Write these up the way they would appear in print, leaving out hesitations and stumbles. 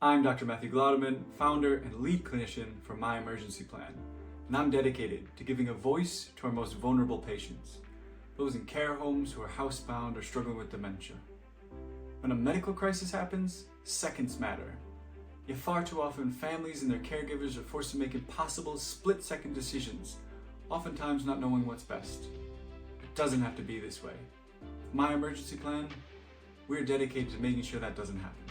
I'm Dr. Matthew Gloudeman, founder and lead clinician for My Emergency Plan, and I'm dedicated to giving a voice to our most vulnerable patients, those in care homes who are housebound or struggling with dementia. When a medical crisis happens, seconds matter. Yet far too often, families and their caregivers are forced to make impossible split-second decisions, oftentimes not knowing what's best. It doesn't have to be this way. With My Emergency Plan, we're dedicated to making sure that doesn't happen.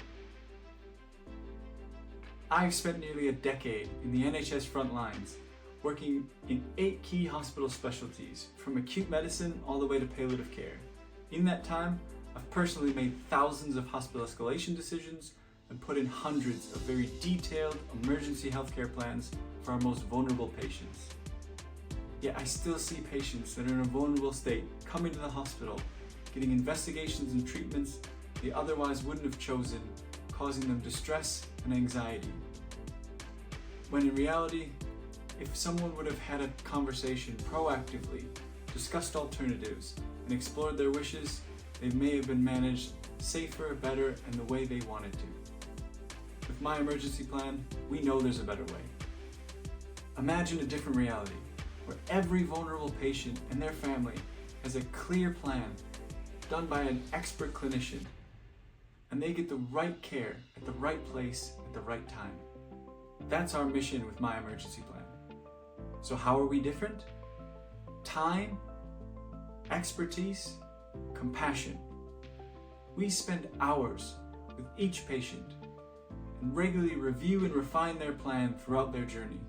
I've spent nearly a decade in the NHS front lines, working in 8 key hospital specialties, from acute medicine all the way to palliative care. In that time, I've personally made thousands of hospital escalation decisions and put in hundreds of very detailed emergency healthcare plans for our most vulnerable patients. Yet I still see patients that are in a vulnerable state coming to the hospital, getting investigations and treatments they otherwise wouldn't have chosen, causing them distress and anxiety. When in reality, if someone would have had a conversation proactively, discussed alternatives, and explored their wishes, they may have been managed safer, better, and the way they wanted to. With My Emergency Plan, we know there's a better way. Imagine a different reality, where every vulnerable patient and their family has a clear plan done by an expert clinician, and they get the right care at the right place at the right time. That's our mission with My Emergency Plan. So how are we different? Time, expertise, compassion. We spend hours with each patient and regularly review and refine their plan throughout their journey.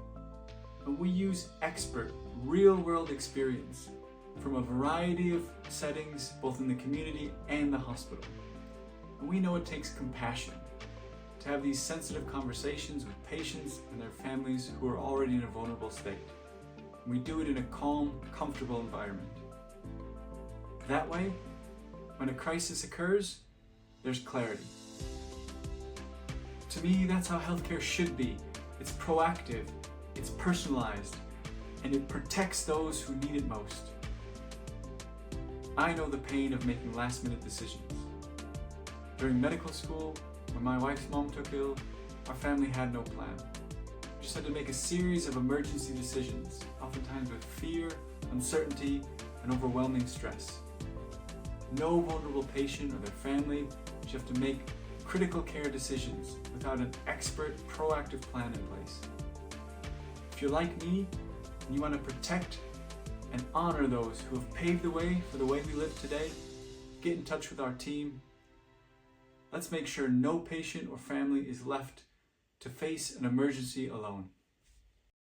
And we use expert, real-world experience from a variety of settings, both in the community and the hospital. And we know it takes compassion to have these sensitive conversations with patients and their families who are already in a vulnerable state. And we do it in a calm, comfortable environment. That way, when a crisis occurs, there's clarity. To me, that's how healthcare should be. It's proactive, it's personalized, and it protects those who need it most. I know the pain of making last-minute decisions. During medical school, when my wife's mom took ill, our family had no plan. We just had to make a series of emergency decisions, oftentimes with fear, uncertainty, and overwhelming stress. No vulnerable patient or their family should have to make critical care decisions without an expert, proactive plan in place. If you're like me, and you want to protect and honor those who have paved the way for the way we live today, get in touch with our team. Let's make sure no patient or family is left to face an emergency alone.